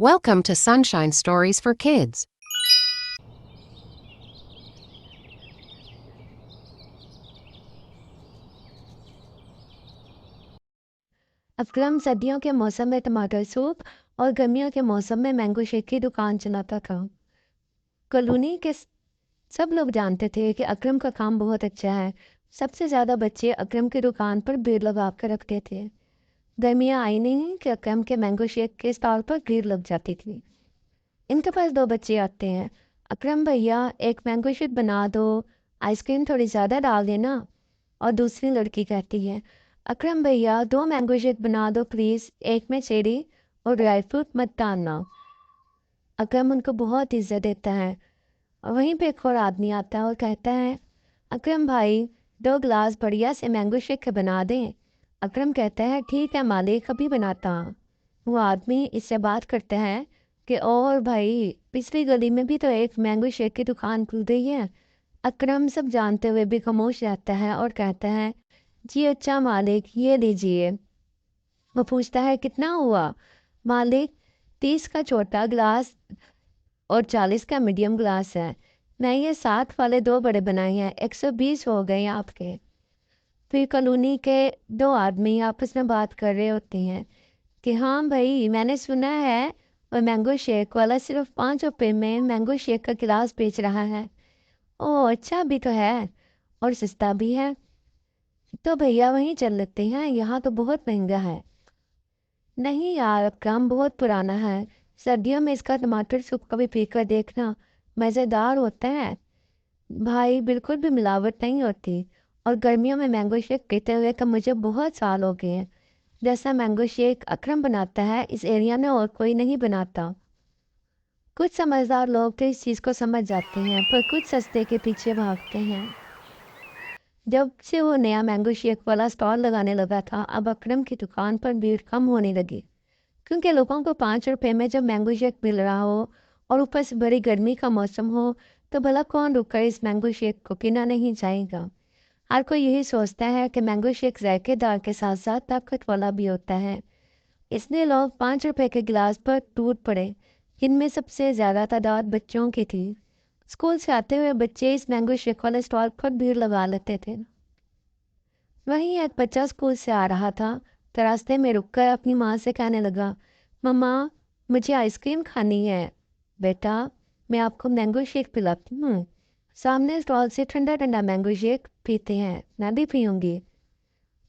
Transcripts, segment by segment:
Welcome to Sunshine Stories for Kids. अकरम सर्दियों के मौसम में टमाटर सूप और गर्मियों के मौसम में मैंगो शेक की दुकान चलाता था। कॉलोनी के सब लोग जानते थे कि अकरम का काम बहुत अच्छा है। सबसे ज़्यादा बच्चे अकरम की दुकान पर भीड़ लगा कर रखते थे। गर्मियाँ आई नहीं कि अकरम के मैंगो शेक के स्टॉल पर भीड़ लग जाती थी। इनके पास दो बच्चे आते हैं। अकरम भैया, एक मैंगो शेक बना दो, आइसक्रीम थोड़ी ज़्यादा डाल देना। और दूसरी लड़की कहती है, अकरम भैया, दो मैंगो शेक बना दो प्लीज़, एक में चेरी और ड्राई फ्रूट मत डालना। अकरम उनको बहुत इज्जत देता है। और वहीं पे एक और आदमी आता है और कहता है, अकरम भाई, दो गिलास बढ़िया से मैंगो शेक के बना दें। अकरम कहता है, ठीक है मालिक, अभी बनाता हूँ। वो आदमी इससे बात करता है कि और भाई, पिछली गली में भी तो एक मैंगो शेक की दुकान खुल गई है। अकरम सब जानते हुए भी खामोश रहता है और कहता है, जी अच्छा मालिक, ये लीजिए। वो पूछता है, कितना हुआ? मालिक, 30 का छोटा गिलास और 40 का मीडियम ग्लास है। मैं ये 60 वाले दो बड़े बनाए हैं, 120 हो गए आपके। फिर कॉलोनी के दो आदमी आपस में बात कर रहे होते हैं कि हाँ भाई, मैंने सुना है और मैंगो शेक वाला सिर्फ 5 रुपए में मैंगो शेक का गिलास बेच रहा है। ओह अच्छा भी तो है और सस्ता भी है। तो भैया वहीं चल लेते हैं, यहाँ तो बहुत महंगा है। नहीं यार, काम बहुत पुराना है। सर्दियों में इसका टमाटर सूप कभी पीकर देखना, मज़ेदार होता है भाई, बिल्कुल भी मिलावट नहीं होती। और गर्मियों में मैंगो शेक पीते हुए का मुझे बहुत साल हो गए हैं। जैसा मैंगो शेक अकरम बनाता है, इस एरिया में और कोई नहीं बनाता। कुछ समझदार लोग तो इस चीज़ को समझ जाते हैं, पर कुछ सस्ते के पीछे भागते हैं। जब से वो नया मैंगो शेक वाला स्टॉल लगाने लगा था, अब अकरम की दुकान पर भीड़ कम होने लगी। क्योंकि लोगों को 5 रुपए में जब मैंगो शेक मिल रहा हो और ऊपर से बड़ी गर्मी का मौसम हो, तो भला कौन रुककर इस मैंगो शेक को पीना नहीं चाहेगा। हर कोई यही सोचता है कि मैंगो शेक जायकेदार के साथ साथ ताकत वाला भी होता है। इसलिए लोग 5 रुपए के गिलास पर टूट पड़े। इनमें सबसे ज़्यादा तादाद बच्चों की थी। स्कूल से आते हुए बच्चे इस मैंगो शेक वाले स्टॉल पर भीड़ लगा लेते थे। वहीं एक बच्चा स्कूल से आ रहा था, तो रास्ते में रुककर अपनी माँ से कहने लगा, मम्मा, मुझे आइसक्रीम खानी है। बेटा, मैं आपको मैंगो शेक पिलाती हूँ। सामने स्टॉल से ठंडा ठंडा मैंगो शेक पीते हैं, मैं भी पीऊँगी।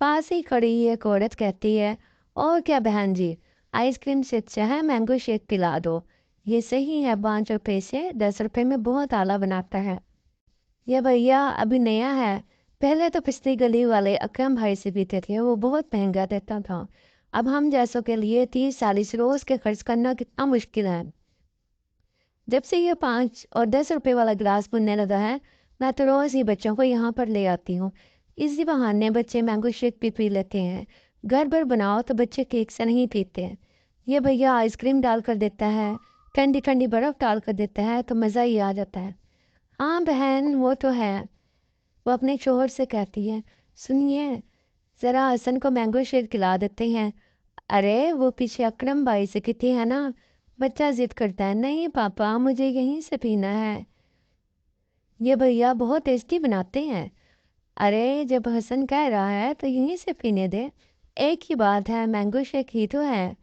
पास ही खड़ी एक औरत कहती है, और क्या बहन जी, आइसक्रीम से अच्छा है मैंगो शेक पिला दो। ये सही है, 5 रुपए से 10 रुपए में बहुत आला बनाता है। ये भैया अभी नया है, पहले तो पिछली गली वाले अकरम भाई से पीते थे, वो बहुत महंगा देता था। अब हम जैसों के लिए 30-40 रोज के खर्च करना कितना मुश्किल है। जब से ये 5 और 10 रुपए वाला गिलास मिलने लगा है, मैं तो रोज ही बच्चों को यहाँ पर ले आती हूँ। इसी बहाने बच्चे मैंगो शेक भी पी लेते हैं। घर पर बनाओ तो बच्चे केक से नहीं पीते हैं। ये भैया आइसक्रीम डाल कर देता है, ठंडी ठंडी बर्फ डाल कर देता है, तो मज़ा ही आ जाता है। हाँ बहन, वो तो है। वो अपने शोहर से कहती है, सुनिए, ज़रा हसन को मैंगो शेक खिला देते हैं। अरे वो पीछे अकरम भाई से कहती है ना। बच्चा जिद करता है, नहीं पापा, मुझे यहीं से पीना है। ये भैया बहुत टेस्टी बनाते हैं। अरे जब हसन कह रहा है तो यहीं से पीने दे। एक ही बात है, मैंगो शेक ही तो है,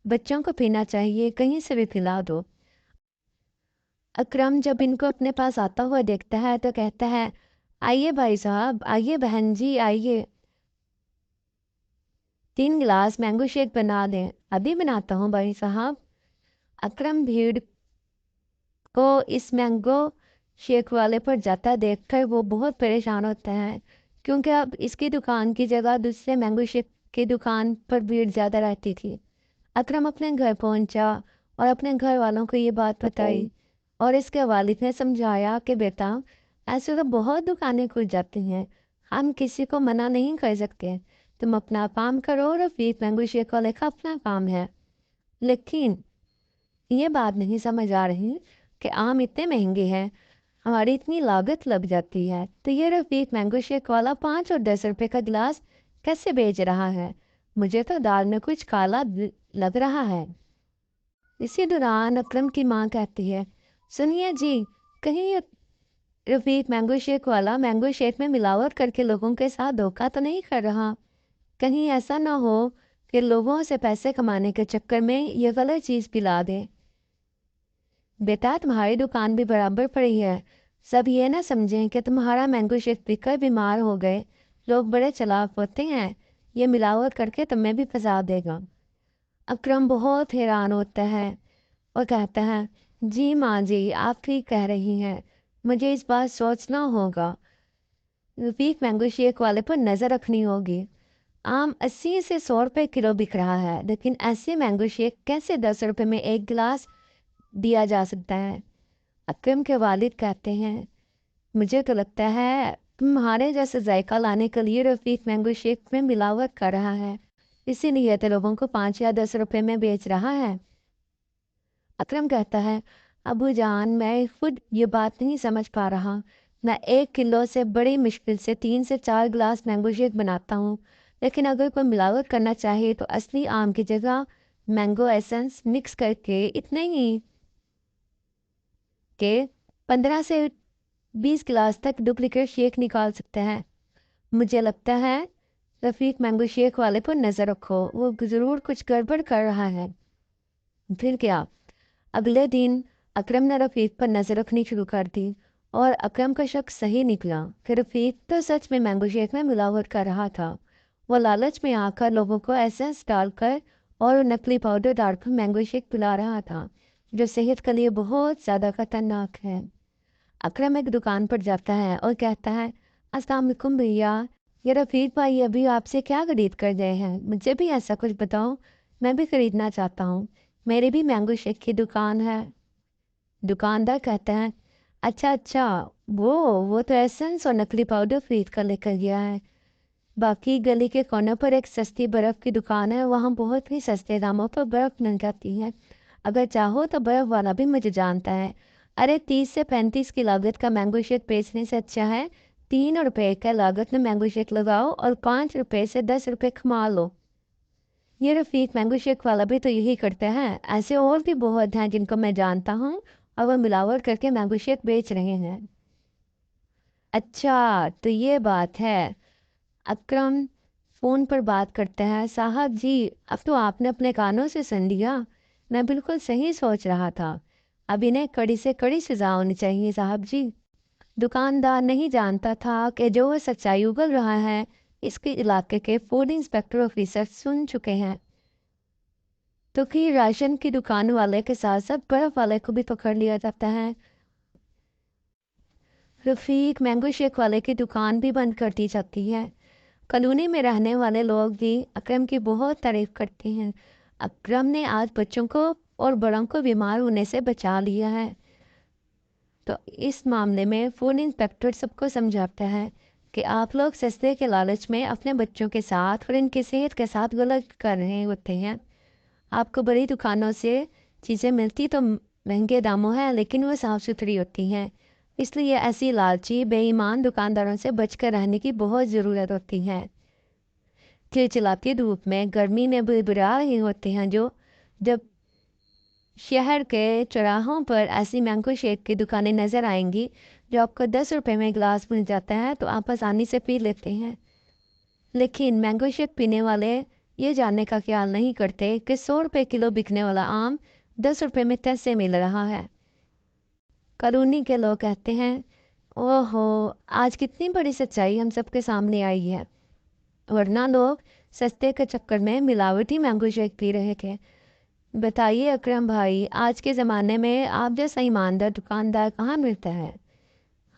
बच्चों को पीना चाहिए, कहीं से भी पिला दो। अकरम जब इनको अपने पास आता हुआ देखता है तो कहता है, आइए भाई साहब, आइए बहन जी, आइए, 3 गिलास मैंगो शेक बना दें। अभी बनाता हूँ भाई साहब। अकरम भीड़ को इस मैंगो शेक वाले पर जाता देखकर वो बहुत परेशान होता है, क्योंकि अब इसकी दुकान की जगह दूसरे मैंगो शेक की दुकान पर भीड़ ज़्यादा रहती थी। अकरम अपने घर पहुंचा और अपने घर वालों को ये बात बताई, और इसके वालिद ने समझाया कि बेटा, ऐसे तो बहुत दुकानें खुल जाती हैं, हम किसी को मना नहीं कर सकते। तुम अपना काम करो और रफीक मैंगो शेक वाले का अपना काम है। लेकिन ये बात नहीं समझ आ रही कि आम इतने महंगे हैं, हमारी इतनी लागत लग जाती है, तो ये रफीक मैंगो शेक वाला 5 और 10 रुपए का गिलास कैसे बेच रहा है। मुझे तो दाल में कुछ काला लग रहा है। इसी दौरान अकरम की माँ कहती है, सुनिए जी, कहीं ये रफीक मैंगो शेक वाला मैंगो शेक में मिलावट करके लोगों के साथ धोखा तो नहीं कर रहा? कहीं ऐसा ना हो कि लोगों से पैसे कमाने के चक्कर में ये गलत चीज़ पिला दे। बेटा, तुम्हारी दुकान भी बराबर पड़ी है। सब ये ना समझें कि तुम्हारा मैंगो शेक पीकर बीमार हो गए। लोग बड़े चालाक होते हैं, ये मिलावट करके तुम्हें भी फंसा देगा। अकरम बहुत हैरान होता है और कहता है, जी माँ जी, आप ठीक कह रही हैं, मुझे इस बात सोचना होगा। रफीक मैंगो शेक वाले पर नज़र रखनी होगी। आम 80 से 100 रुपए किलो बिक रहा है, लेकिन ऐसे मैंगो शेक कैसे 10 रुपए में एक गिलास दिया जा सकता है? अकरम के वालिद कहते हैं, मुझे तो लगता है तुम्हारे जैसे जायका लाने के लिए रफीक मैंगो शेक में मिलावट कर रहा है, इसीलिए तो लोगों को 5 या 10 रुपए में बेच रहा है। अकरम कहता है, अबू जान, मैं खुद ये बात नहीं समझ पा रहा। मैं 1 किलो से बड़ी मुश्किल से 3 से 4 गिलास मैंगो शेक बनाता हूँ, लेकिन अगर कोई मिलावट करना चाहे तो असली आम की जगह मैंगो एसेंस मिक्स करके इतने ही के 15 से 20 गिलास तक डुप्लीकेट शेक निकाल सकते हैं। मुझे लगता है रफीक मैंगो शेक वाले पर नज़र रखो, वो ज़रूर कुछ गड़बड़ कर रहा है। फिर क्या? अगले दिन अकरम ने रफ़ीक पर नज़र रखनी शुरू कर दी और अकरम का शक सही निकला कि रफ़ीक तो सच में मैंगो शेक में मिलावट कर रहा था। वो लालच में आकर लोगों को एसेंस डालकर और नकली पाउडर डालकर मैंगो शेक पिला रहा था, जो सेहत के लिए बहुत ज़्यादा खतरनाक है। अकरम एक दुकान पर जाता है और कहता है, अस्सलाम वालेकुम भैया, ये रफ़ीक भाई अभी आपसे क्या खरीद कर गए हैं? मुझे भी ऐसा कुछ बताओ, मैं भी खरीदना चाहता हूँ। मेरी भी मैंगो शेक की दुकान है। दुकानदार कहता है, अच्छा अच्छा, वो तो एसेंस और नकली पाउडर खरीद कर लेकर गया है। बाकी गली के कोने पर एक सस्ती बर्फ़ की दुकान है, वहाँ बहुत ही सस्ते दामों पर बर्फ़ मिल जाती है। अगर चाहो तो बर्फ़ वाला भी मुझे जानता है। अरे 30 से 35 की लागत का मैंगो शेक बेचने से अच्छा है 3 रुपए का लागत में मैंगो शेक लगाओ और 5 रुपए से 10 रुपए कमा लो। ये रफ़ीक मैंगो शेक वाला भी तो यही करता है। ऐसे और भी बहुत हैं जिनको मैं जानता हूँ और वो मिलावट करके मैंगो शेक बेच रहे हैं। अच्छा, तो ये बात है। अकरम फ़ोन पर बात करता है, साहब जी, अब तो आपने अपने कानों से सुन लिया। मैं बिल्कुल सही सोच रहा था। अब इन्हें कड़ी से कड़ी सज़ा होनी चाहिए साहब जी। दुकानदार नहीं जानता था कि जो वो सच्चाई उगल रहा है, इसके इलाके के फूड इंस्पेक्टर ऑफिसर सुन चुके हैं। तो कि राशन की दुकान वाले के साथ साथ बर्फ वाले को भी पकड़ लिया जाता है। रफ़ीक मैंगो शेक वाले की दुकान भी बंद कर दी जाती है। कॉलोनी में रहने वाले लोग भी अकरम की बहुत तारीफ करते हैं। अकरम ने आज बच्चों को और बड़ों को बीमार होने से बचा लिया है। तो इस मामले में फूड इंस्पेक्टर सबको समझाता है कि आप लोग सस्ते के लालच में अपने बच्चों के साथ और इनकी सेहत के साथ गलत कर रहे होते हैं। आपको बड़ी दुकानों से चीज़ें मिलती तो महंगे दामों हैं, लेकिन वो साफ़ सुथरी होती हैं। इसलिए ऐसी लालची बेईमान दुकानदारों से बचकर रहने की बहुत ज़रूरत होती है। चिलचिलाती धूप में गर्मी में बुरा रहे होते हैं जो जब शहर के चौराहों पर ऐसी मैंगो शेक की दुकानें नज़र आएंगी जो आपको 10 रुपए में गिलास मिल जाता है, तो आप आसानी से पी लेते हैं। लेकिन मैंगो शेक पीने वाले ये जानने का ख्याल नहीं करते कि 100 रुपए किलो बिकने वाला आम 10 रुपए में कैसे मिल रहा है। कॉलोनी के लोग कहते हैं, ओहो, आज कितनी बड़ी सच्चाई हम सबके सामने आई है। वरना लोग सस्ते के चक्कर में मिलावटी मैंगो शेक पी रहे थे। बताइए अकरम भाई, आज के ज़माने में आप जैसा ईमानदार दुकानदार कहाँ मिलता है?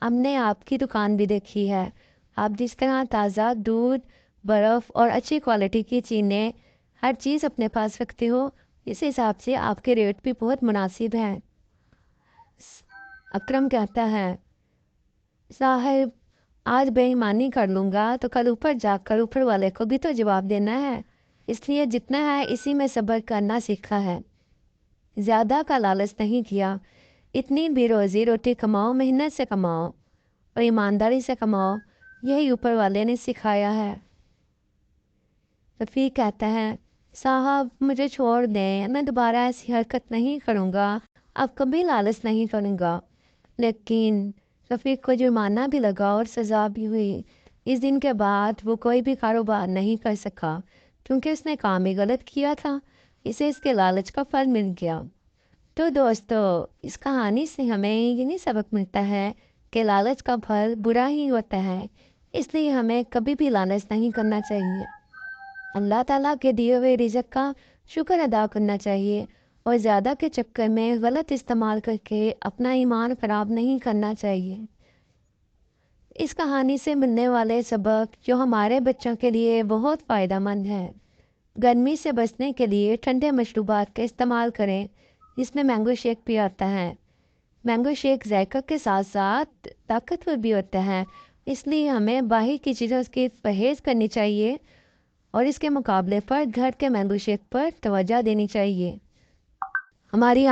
हमने आपकी दुकान भी देखी है। आप जिस तरह ताज़ा दूध, बर्फ़ और अच्छी क्वालिटी की चीज़ें हर चीज़ अपने पास रखते हो, इस हिसाब से आपके रेट भी बहुत मुनासिब हैं। अकरम कहता है, साहब, आज बेईमानी कर लूँगा तो कल ऊपर जाकर ऊपर वाले को भी तो जवाब देना है। इसलिए जितना है इसी में सब्र करना सीखा है। ज़्यादा का लालच नहीं किया। इतनी भी रोज़ी रोटी कमाओ, मेहनत से कमाओ और ईमानदारी से कमाओ, यही ऊपर वाले ने सिखाया है। रफ़ीक कहता है, صاحب مجھے چھوڑ دیں، میں دوبارہ ایسی حرکت نہیں کروں گا، اب کبھی لالچ نہیں کروں گا۔ لیکن رفیق کو جرمانہ بھی لگا اور سزا بھی ہوئی۔ اس دن کے بعد وہ کوئی بھی کاروبار نہیں کر سکا کیونکہ اس نے کام ہی غلط کیا تھا۔ اسے اس کے لالچ کا پھل مل گیا۔ تو دوستو، اس کہانی سے ہمیں یہ نہیں سبق ملتا ہے کہ لالچ کا پھل برا ہی ہوتا ہے، اس لیے ہمیں کبھی بھی لالچ نہیں کرنا چاہیے۔ اللہ تعالیٰ کے دیے ہوئے رزق کا شکر ادا کرنا چاہیے اور زیادہ کے چکر میں غلط استعمال کر کے اپنا ایمان خراب نہیں کرنا چاہیے۔ اس کہانی سے ملنے والے سبق جو ہمارے بچوں کے لیے بہت فائدہ مند ہے۔ گرمی سے بچنے کے لیے ٹھنڈے مشروبات کا استعمال کریں، جس میں مینگو شیک بھی آتا ہے۔ مینگو شیک ذائقہ کے ساتھ ساتھ طاقتور بھی ہوتا ہے، اس لیے ہمیں باہر کی چیزوں کی پرہیز کرنی چاہیے اور اس کے مقابلے پر گھر کے مینگو شیک پر توجہ دینی چاہیے۔ ہماری